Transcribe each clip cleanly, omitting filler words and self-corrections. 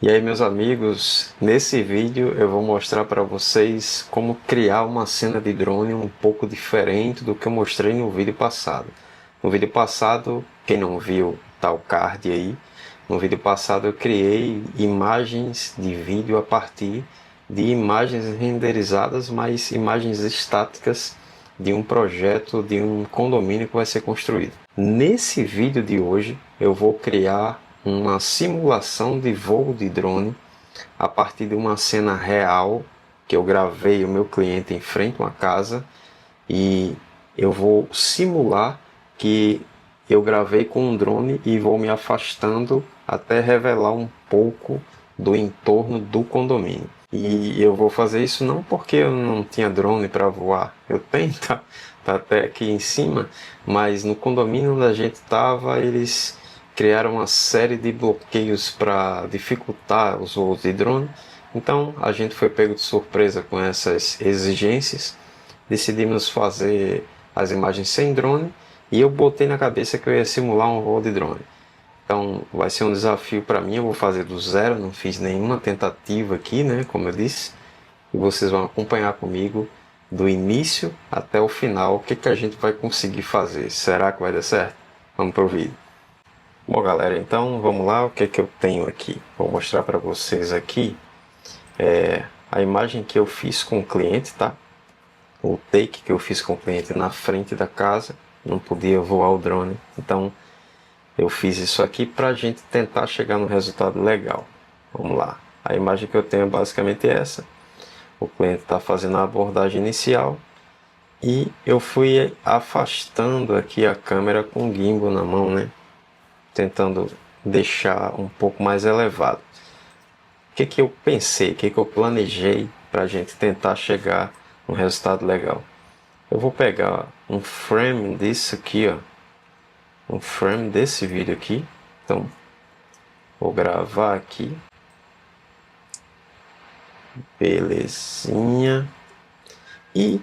E aí, meus amigos, nesse vídeo eu vou mostrar para vocês como criar uma cena de drone um pouco diferente do que eu mostrei no vídeo passado. No vídeo passado, quem não viu, tá o card aí. No vídeo passado eu criei imagens de vídeo a partir de imagens renderizadas, mas imagens estáticas de um projeto de um condomínio que vai ser construído. Nesse vídeo de hoje eu vou criar uma simulação de voo de drone a partir de uma cena real que eu gravei o meu cliente em frente a uma casa e eu vou simular que eu gravei com um drone e vou me afastando até revelar um pouco do entorno do condomínio. E eu vou fazer isso não porque eu não tinha drone para voar, eu tenho, tá até aqui em cima, mas no condomínio onde a gente estava, eles criaram uma série de bloqueios para dificultar os voos de drone. Então a gente foi pego de surpresa com essas exigências, decidimos fazer as imagens sem drone e eu botei na cabeça que eu ia simular um voo de drone. Então vai ser um desafio para mim, eu vou fazer do zero, não fiz nenhuma tentativa aqui, né, como eu disse, e vocês vão acompanhar comigo do início até o final o que a gente vai conseguir fazer. Será que vai dar certo? Vamos pro vídeo. Bom, galera, então vamos lá, o que eu tenho aqui? Vou mostrar para vocês aqui a imagem que eu fiz com o cliente, tá? O take que eu fiz com o cliente na frente da casa, não podia voar o drone, então eu fiz isso aqui para a gente tentar chegar no resultado legal. Vamos lá, a imagem que eu tenho é basicamente essa. O cliente está fazendo a abordagem inicial e eu fui afastando aqui a câmera com o gimbal na mão, né? Tentando deixar um pouco mais elevado. O que eu pensei, o que eu planejei para a gente tentar chegar num resultado legal? Eu vou pegar um frame disso aqui, ó, um frame desse vídeo aqui. Então, vou gravar aqui. Belezinha. E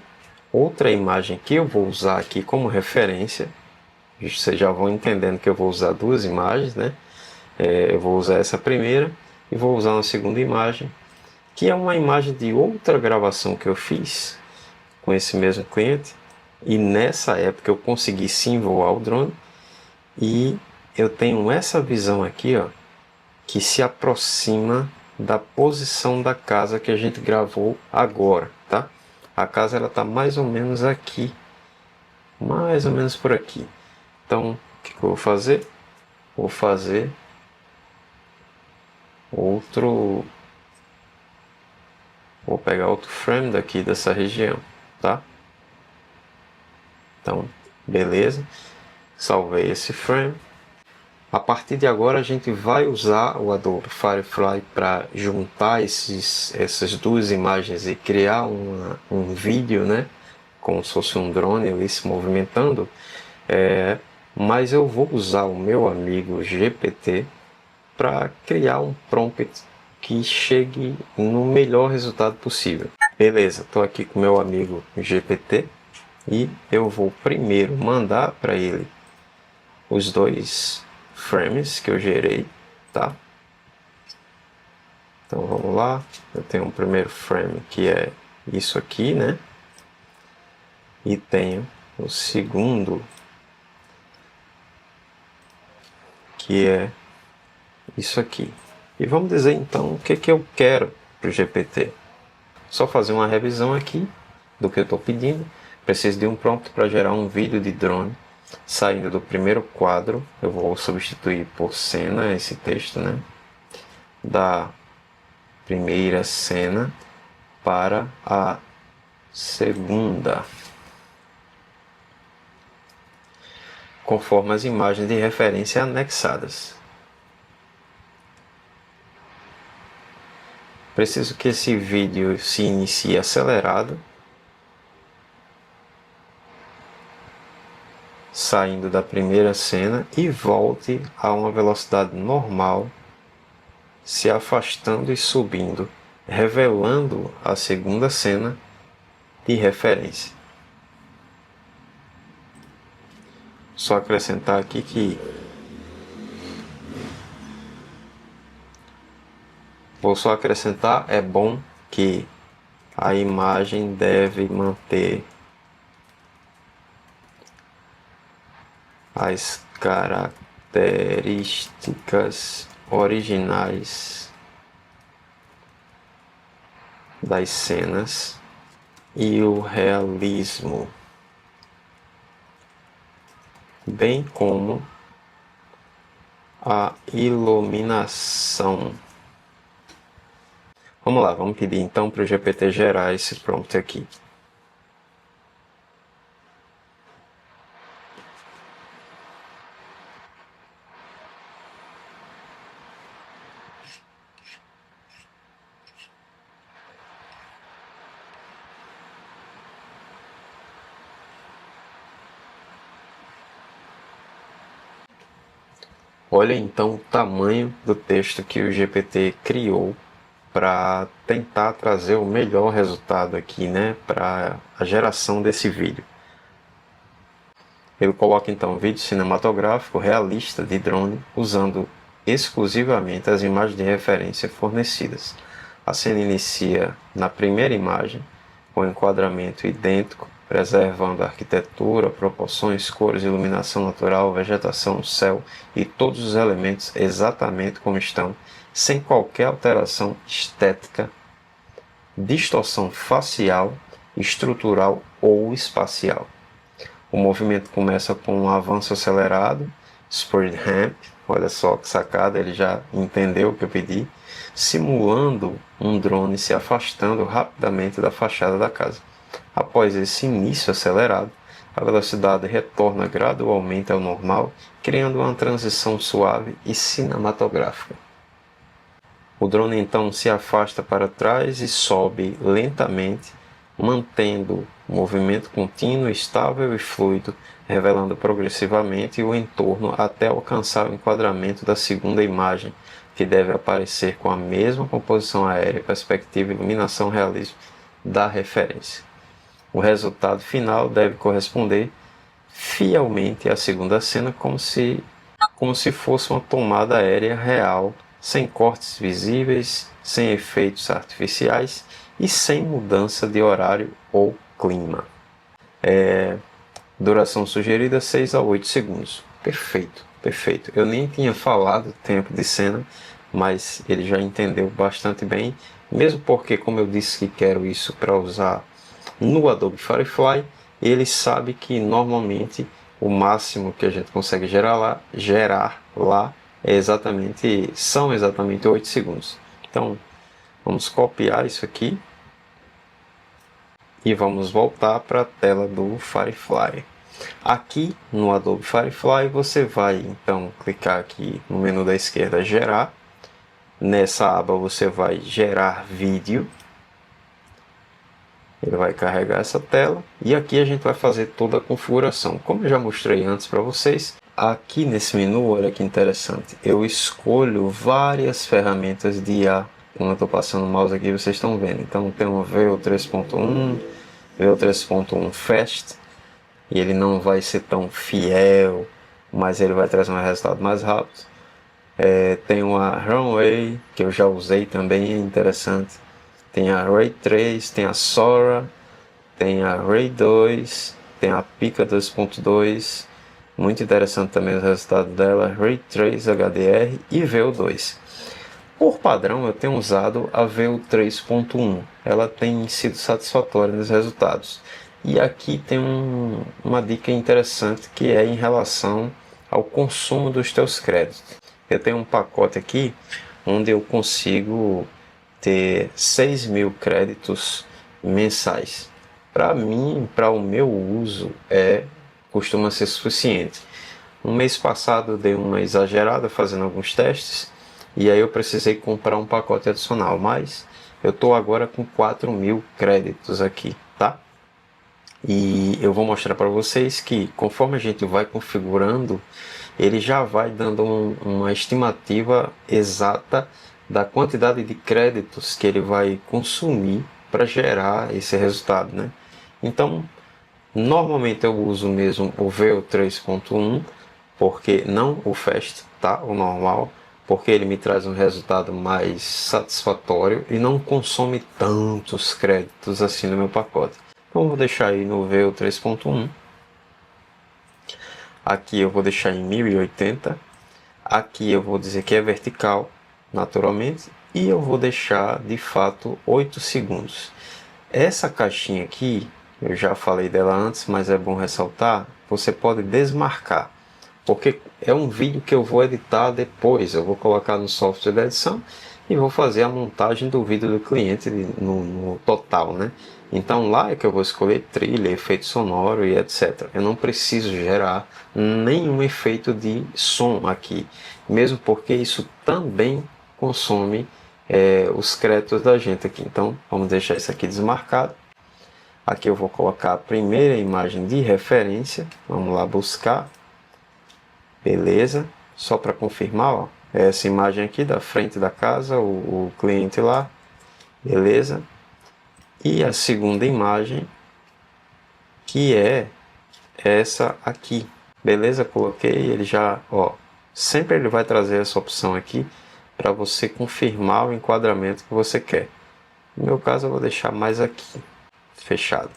outra imagem que eu vou usar aqui como referência, vocês já vão entendendo que eu vou usar duas imagens, né? Eu vou usar essa primeira e vou usar uma segunda imagem, que é uma imagem de outra gravação que eu fiz com esse mesmo cliente. E nessa época eu consegui sim voar o drone. E eu tenho essa visão aqui, ó, que se aproxima da posição da casa que a gente gravou agora, tá? A casa ela tá mais ou menos aqui, mais ou menos por aqui. Então, o que eu vou fazer? Vou fazer outro, vou pegar outro frame daqui dessa região, tá? Então, beleza. Salvei esse frame. A partir de agora a gente vai usar o Adobe Firefly para juntar essas duas imagens e criar um vídeo, né? Como se fosse um drone ali se movimentando. Mas eu vou usar o meu amigo GPT para criar um prompt que chegue no melhor resultado possível. Beleza, estou aqui com o meu amigo GPT e eu vou primeiro mandar para ele os dois frames que eu gerei, tá? Então vamos lá, eu tenho um primeiro frame que é isso aqui, né? E tenho o segundo que é isso aqui. E vamos dizer então o que eu quero para o GPT. Só fazer uma revisão aqui do que eu estou pedindo. Preciso de um prompt para gerar um vídeo de drone. Saindo do primeiro quadro, eu vou substituir por cena esse texto, né? Da primeira cena para a segunda, conforme as imagens de referência anexadas. Preciso que esse vídeo se inicie acelerado, saindo da primeira cena e volte a uma velocidade normal, se afastando e subindo, revelando a segunda cena de referência. Só acrescentar aqui que Vou só acrescentar, é bom que a imagem deve manter as características originais das cenas e o realismo, bem como a iluminação. Vamos lá, vamos pedir então para o GPT gerar esse prompt aqui. Olha então o tamanho do texto que o GPT criou para tentar trazer o melhor resultado aqui, né, para a geração desse vídeo. Ele coloca então um vídeo cinematográfico realista de drone usando exclusivamente as imagens de referência fornecidas. A cena inicia na primeira imagem, com enquadramento idêntico, preservando a arquitetura, proporções, cores, iluminação natural, vegetação, céu e todos os elementos exatamente como estão, sem qualquer alteração estética, distorção facial, estrutural ou espacial. O movimento começa com um avanço acelerado, sprint ramp, olha só que sacada, ele já entendeu o que eu pedi, simulando um drone se afastando rapidamente da fachada da casa. Após esse início acelerado, a velocidade retorna gradualmente ao normal, criando uma transição suave e cinematográfica. O drone então se afasta para trás e sobe lentamente, mantendo o movimento contínuo, estável e fluido, revelando progressivamente o entorno até alcançar o enquadramento da segunda imagem, que deve aparecer com a mesma composição aérea, perspectiva, iluminação, realismo da referência. O resultado final deve corresponder fielmente à segunda cena, como se fosse uma tomada aérea real, sem cortes visíveis, sem efeitos artificiais e sem mudança de horário ou clima. Duração sugerida 6 a 8 segundos. Perfeito, perfeito. Eu nem tinha falado tempo de cena, mas ele já entendeu bastante bem, mesmo porque, como eu disse que quero isso para usar no Adobe Firefly, ele sabe que normalmente o máximo que a gente consegue gerar lá são exatamente 8 segundos. Então, vamos copiar isso aqui e vamos voltar para a tela do Firefly. Aqui no Adobe Firefly você vai então clicar aqui no menu da esquerda gerar. Nessa aba você vai gerar vídeo. Ele vai carregar essa tela e aqui a gente vai fazer toda a configuração. Como eu já mostrei antes para vocês, aqui nesse menu, olha que interessante, eu escolho várias ferramentas de IA. Como eu estou passando o mouse aqui, vocês estão vendo. Então tem o VO 3.1, VO 3.1 Fast, e ele não vai ser tão fiel, mas ele vai trazer um resultado mais rápido. Tem uma Runway, que eu já usei também, é interessante. Tem a Ray 3, tem a Sora, tem a Ray 2, tem a Pica 2.2, muito interessante também o resultado dela, Ray 3 HDR e VO2. Por padrão eu tenho usado a VO 3.1, ela tem sido satisfatória nos resultados. E aqui tem uma dica interessante que é em relação ao consumo dos teus créditos. Eu tenho um pacote aqui onde eu consigo ter 6.000 créditos mensais. Para mim, para o meu uso, costuma ser suficiente. No mês passado eu dei uma exagerada fazendo alguns testes e aí eu precisei comprar um pacote adicional, mas eu estou agora com 4.000 créditos aqui, tá? E eu vou mostrar para vocês que conforme a gente vai configurando, ele já vai dando uma estimativa exata da quantidade de créditos que ele vai consumir para gerar esse resultado, né? Então, normalmente eu uso mesmo o VO 3.1, porque não o Fast, tá? O normal, porque ele me traz um resultado mais satisfatório e não consome tantos créditos assim no meu pacote. Então vou deixar aí no VO 3.1. Aqui eu vou deixar em 1080. Aqui eu vou dizer que é vertical, naturalmente, e eu vou deixar de fato 8 segundos. Essa caixinha aqui, eu já falei dela antes, mas é bom ressaltar, você pode desmarcar, porque é um vídeo que eu vou editar depois, eu vou colocar no software de edição e vou fazer a montagem do vídeo do cliente no total, né? Então lá é que eu vou escolher trilha, efeito sonoro e etc. Eu não preciso gerar nenhum efeito de som aqui, mesmo porque isso também consome os créditos da gente aqui. Então vamos deixar isso aqui desmarcado. Aqui eu vou colocar a primeira imagem de referência. Vamos lá buscar. Beleza. Só para confirmar, ó, essa imagem aqui da frente da casa, o cliente lá. Beleza. E a segunda imagem, que é essa aqui. Beleza? Coloquei, ele já, ó, sempre ele vai trazer essa opção aqui para você confirmar o enquadramento que você quer. No meu caso eu vou deixar mais aqui, fechado.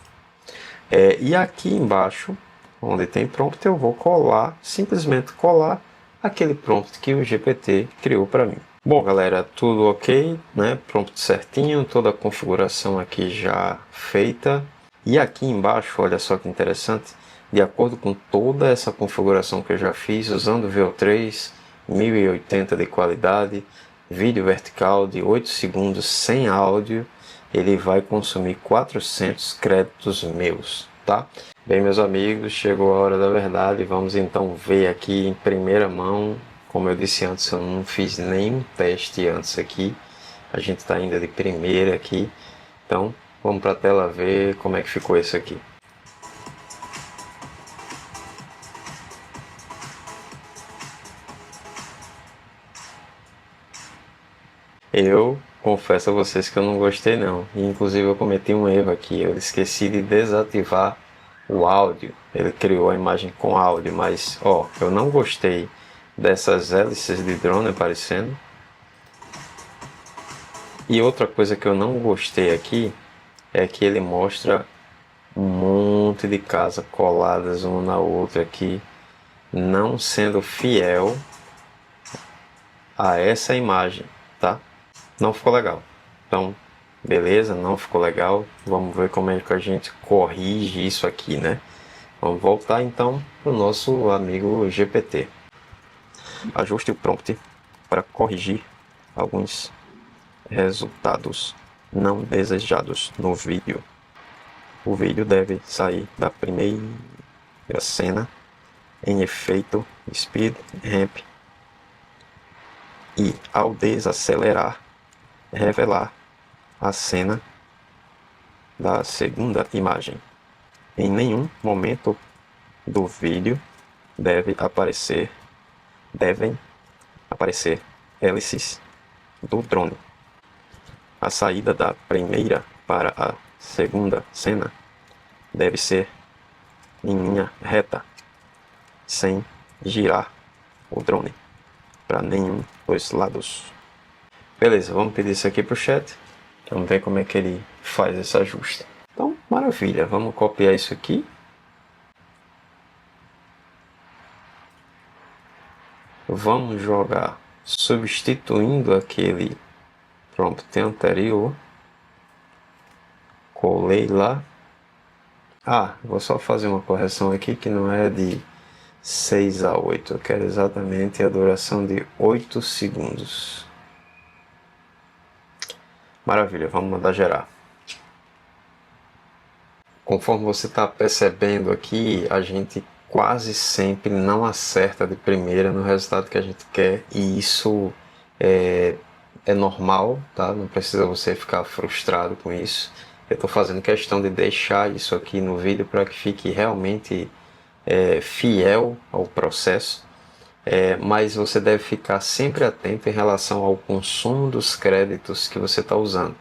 E aqui embaixo, onde tem prompt, eu vou colar, simplesmente colar aquele prompt que o GPT criou para mim. Bom, galera, tudo ok, né? Prompt certinho, toda a configuração aqui já feita. E aqui embaixo, olha só que interessante, de acordo com toda essa configuração que eu já fiz, usando o VO3, 1080 de qualidade, vídeo vertical de 8 segundos sem áudio, ele vai consumir 400 créditos meus, tá? Bem, meus amigos, chegou a hora da verdade, vamos então ver aqui em primeira mão. Como eu disse antes, eu não fiz nenhum teste antes aqui, a gente está ainda de primeira aqui, então vamos para a tela ver como é que ficou isso aqui. Eu confesso a vocês que eu não gostei não, e inclusive eu cometi um erro aqui, eu esqueci de desativar o áudio. Ele criou a imagem com áudio, mas ó, eu não gostei dessas hélices de drone aparecendo. E outra coisa que eu não gostei aqui é que ele mostra um monte de casas coladas uma na outra aqui, não sendo fiel a essa imagem, tá? Não ficou legal. Então, beleza, não ficou legal. Vamos ver como é que a gente corrige isso aqui, né? Vamos voltar então para o nosso amigo GPT. Ajuste o prompt para corrigir alguns resultados não desejados no vídeo. O vídeo deve sair da primeira cena em efeito speed ramp e, ao desacelerar, revelar a cena da segunda imagem. Em nenhum momento do vídeo devem aparecer hélices do drone. A saída da primeira para a segunda cena deve ser em linha reta, sem girar o drone para nenhum dos lados. Beleza, vamos pedir isso aqui para o chat. Vamos ver como é que ele faz esse ajuste. Então, maravilha, vamos copiar isso aqui. Vamos jogar substituindo aquele prompt anterior. Colei lá. Vou só fazer uma correção aqui que não é de 6 a 8. Eu quero exatamente a duração de 8 segundos. Maravilha, vamos mandar gerar. Conforme você está percebendo aqui, a gente quase sempre não acerta de primeira no resultado que a gente quer, e isso é normal, tá? Não precisa você ficar frustrado com isso. Eu estou fazendo questão de deixar isso aqui no vídeo para que fique realmente fiel ao processo, mas você deve ficar sempre atento em relação ao consumo dos créditos que você está usando.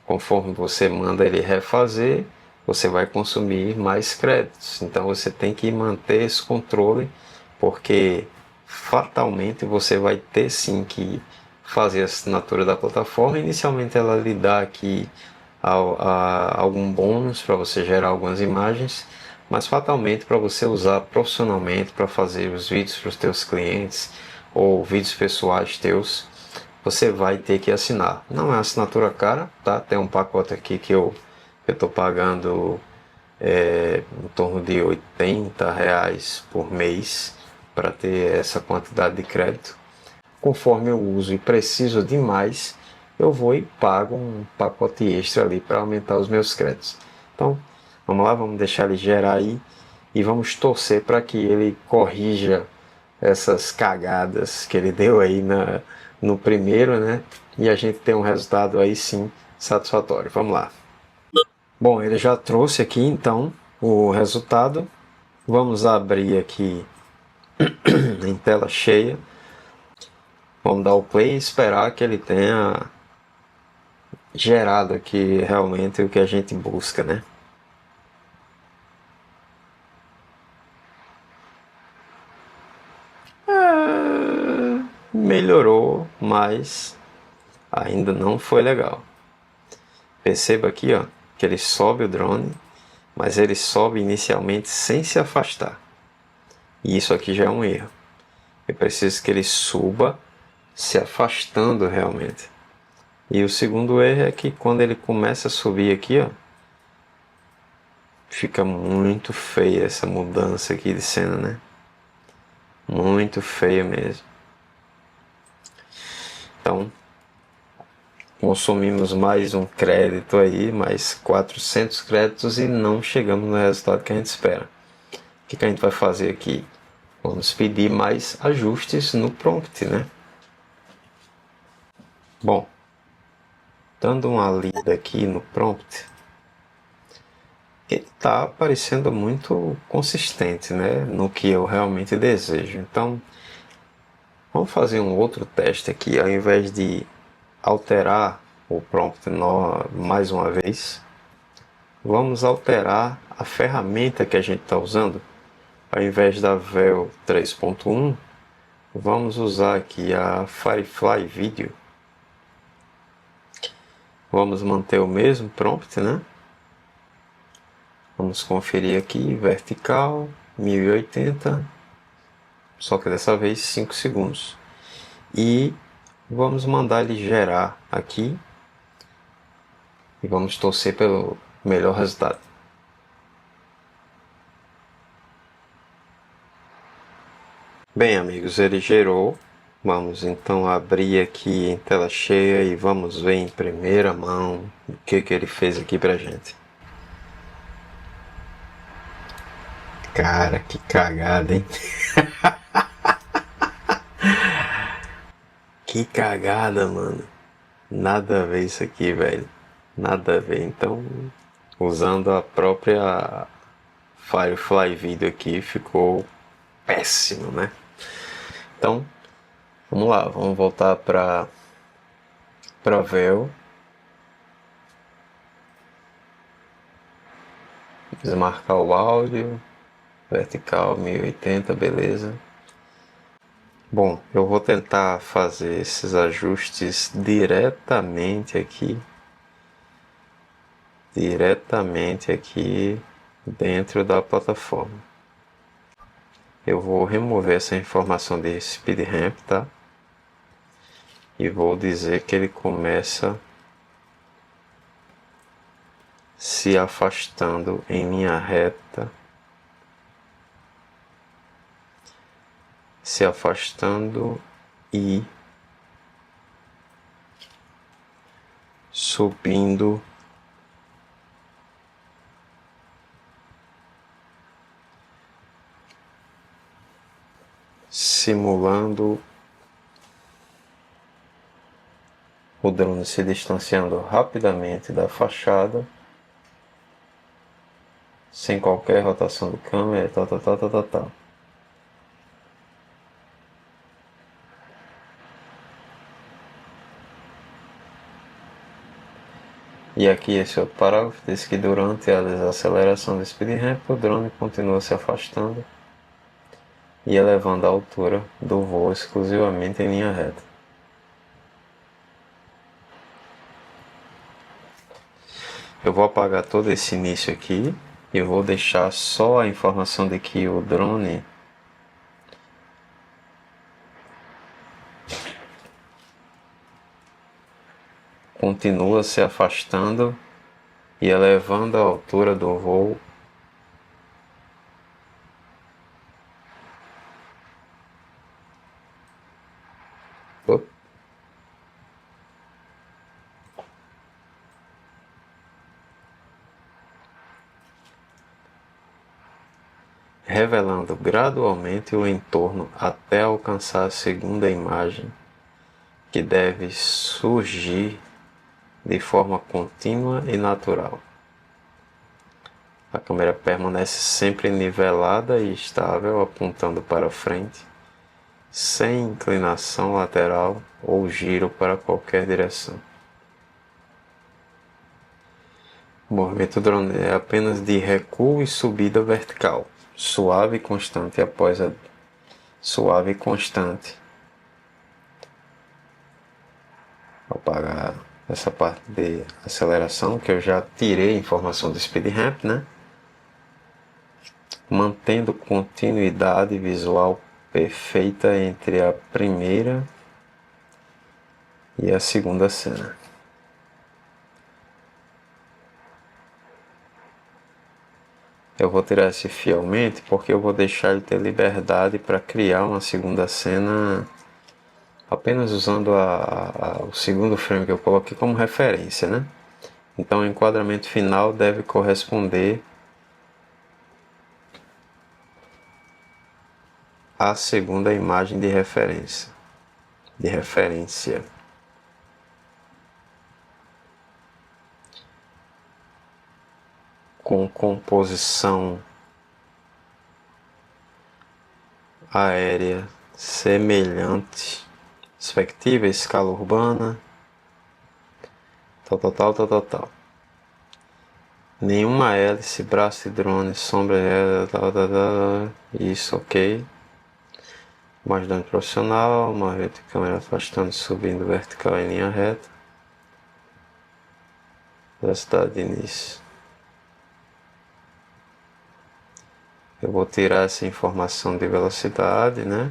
Conforme você manda ele refazer, você vai consumir mais créditos. Então você tem que manter esse controle, porque fatalmente você vai ter sim que fazer a assinatura da plataforma. Inicialmente ela lhe dá aqui algum bônus para você gerar algumas imagens, mas fatalmente para você usar profissionalmente para fazer os vídeos para os teus clientes ou vídeos pessoais teus, você vai ter que assinar. Não é uma assinatura cara, tá? Tem um pacote aqui que eu estou pagando em torno de R$ 80 por mês para ter essa quantidade de crédito. Conforme eu uso e preciso de mais, eu vou e pago um pacote extra ali para aumentar os meus créditos. Então, vamos lá, vamos deixar ele gerar aí e vamos torcer para que ele corrija essas cagadas que ele deu aí no primeiro, né? E a gente tem um resultado aí sim satisfatório. Vamos lá. Bom, ele já trouxe aqui então o resultado. Vamos abrir aqui em tela cheia. Vamos dar o play e esperar que ele tenha gerado aqui realmente o que a gente busca, né? Melhorou, mas ainda não foi legal. Perceba aqui, ó, que ele sobe o drone, mas ele sobe inicialmente sem se afastar. E isso aqui já é um erro. Eu preciso que ele suba se afastando realmente. E o segundo erro é que quando ele começa a subir aqui, ó, fica muito feia essa mudança aqui de cena, né? Muito feia mesmo. Então, consumimos mais um crédito aí, mais 400 créditos e não chegamos no resultado que a gente espera. O que a gente vai fazer aqui? Vamos pedir mais ajustes no prompt, né? Bom, dando uma lida aqui no prompt, ele está parecendo muito consistente, né? No que eu realmente desejo. Então, vamos fazer um outro teste aqui. Ao invés de alterar o prompt mais uma vez, vamos alterar a ferramenta que a gente está usando. Ao invés da Vel 3.1, vamos usar aqui a Firefly Video. Vamos manter o mesmo prompt, né? Vamos conferir aqui, vertical, 1080, só que dessa vez 5 segundos. E vamos mandar ele gerar aqui e vamos torcer pelo melhor resultado. Bem, amigos, ele gerou. Vamos então abrir aqui em tela cheia e vamos ver em primeira mão o que ele fez aqui pra gente. Cara, que cagada, hein? Que cagada, mano. Nada a ver isso aqui, velho. Nada a ver. Então, usando a própria Firefly Video aqui, ficou péssimo, né? Então, vamos lá. Vamos voltar para Vel. Desmarcar o áudio. Vertical 1080, beleza. Bom, eu vou tentar fazer esses ajustes diretamente aqui dentro da plataforma. Eu vou remover essa informação de speed ramp, tá? E vou dizer que ele começa se afastando em linha reta, se afastando e subindo simulando o drone se distanciando rapidamente da fachada, sem qualquer rotação do câmera, tal. E aqui esse outro parágrafo diz que durante a desaceleração do speed ramp, o drone continua se afastando e elevando a altura do voo exclusivamente em linha reta. Eu vou apagar todo esse início aqui e vou deixar só a informação de que o drone continua se afastando e elevando a altura do voo revelando gradualmente o entorno até alcançar a segunda imagem, que deve surgir de forma contínua e natural. A câmera permanece sempre nivelada e estável, apontando para frente, sem inclinação lateral ou giro para qualquer direção. O movimento drone é apenas de recuo e subida vertical, suave e constante após a suave e constante. Vou apagar essa parte de aceleração, que eu já tirei a informação do speed ramp, né? Mantendo continuidade visual perfeita entre a primeira e a segunda cena. Eu vou tirar esse fielmente porque eu vou deixar ele ter liberdade para criar uma segunda cena apenas usando o segundo frame que eu coloquei como referência, né? Então o enquadramento final deve corresponder à segunda imagem de referência. Com composição aérea semelhante, perspectiva, escala urbana, tal. Nenhuma hélice, braço de drone, sombra, isso, ok. Mais dano profissional, uma rede de câmera afastando, subindo vertical em linha reta. Velocidade de início. Eu vou tirar essa informação de velocidade, né?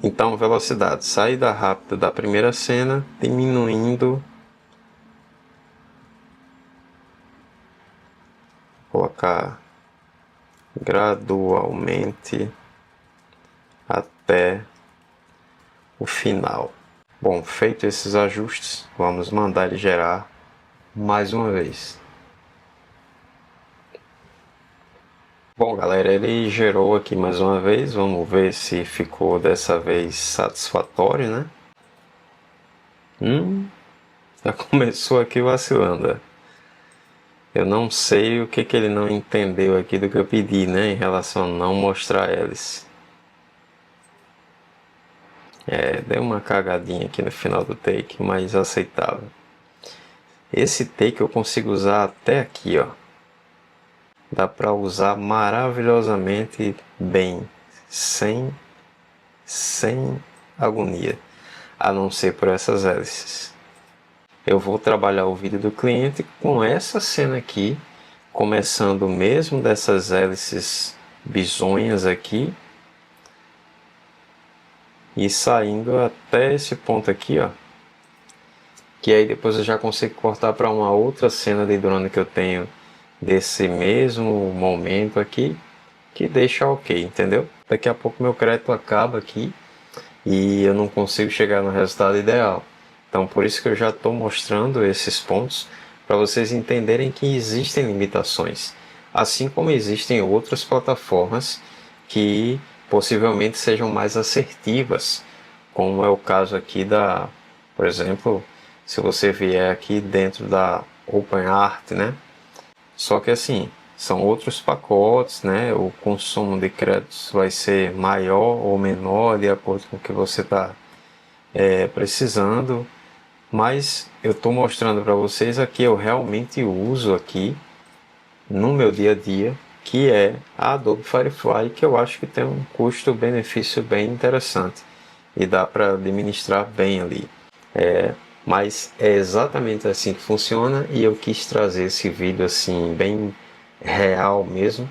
Então, velocidade, saída rápida da primeira cena, diminuindo. Colocar gradualmente até o final. Bom, feito esses ajustes, vamos mandar ele gerar mais uma vez. Bom, galera, ele gerou aqui mais uma vez. Vamos ver se ficou dessa vez satisfatório, né? Já começou aqui vacilando. Eu não sei o que ele não entendeu aqui do que eu pedi, né? Em relação a não mostrar hélice. Deu uma cagadinha aqui no final do take, mas aceitável. Esse take eu consigo usar até aqui, ó. Dá para usar maravilhosamente bem, sem agonia, a não ser por essas hélices. Eu vou trabalhar o vídeo do cliente com essa cena aqui, começando mesmo dessas hélices bizonhas aqui e saindo até esse ponto aqui, ó. Que aí depois eu já consigo cortar para uma outra cena de drone que eu tenho desse mesmo momento aqui, que deixa ok, entendeu? Daqui a pouco meu crédito acaba aqui e eu não consigo chegar no resultado ideal. Então por isso que eu já estou mostrando esses pontos para vocês entenderem que existem limitações, assim como existem outras plataformas que possivelmente sejam mais assertivas, como é o caso aqui da, por exemplo, se você vier aqui dentro da OpenArt, né? Só que assim, são outros pacotes, né? O consumo de créditos vai ser maior ou menor de acordo com o que você está precisando. Mas eu estou mostrando para vocês aqui, eu realmente uso aqui no meu dia a dia que é a Adobe Firefly, que eu acho que tem um custo-benefício bem interessante e dá para administrar bem ali. Mas é exatamente assim que funciona, e eu quis trazer esse vídeo assim bem real mesmo,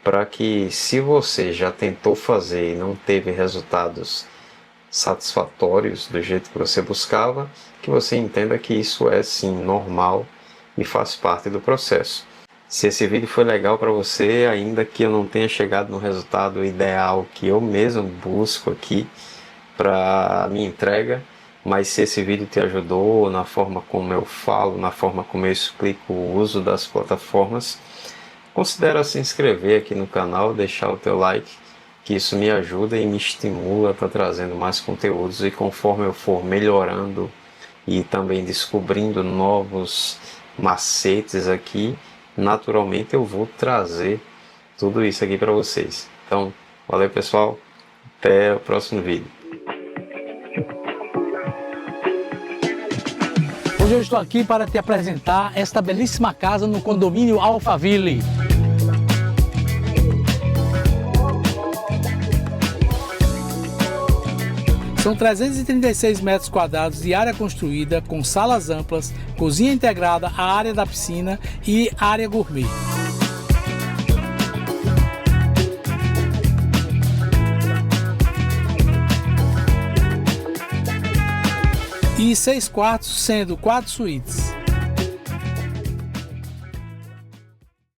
para que, se você já tentou fazer e não teve resultados satisfatórios do jeito que você buscava, que você entenda que isso é sim normal e faz parte do processo. Se esse vídeo foi legal para você, ainda que eu não tenha chegado no resultado ideal que eu mesmo busco aqui para minha entrega, mas se esse vídeo te ajudou na forma como eu falo, na forma como eu explico o uso das plataformas, considera se inscrever aqui no canal, deixar o teu like, que isso me ajuda e me estimula a estar trazendo mais conteúdos, e conforme eu for melhorando e também descobrindo novos macetes aqui, naturalmente eu vou trazer tudo isso aqui para vocês. Então, valeu pessoal, até o próximo vídeo. Hoje eu estou aqui para te apresentar esta belíssima casa no condomínio Alphaville. São 336 metros quadrados de área construída, com salas amplas, cozinha integrada à área da piscina e área gourmet. E 6 quartos, sendo 4 suítes.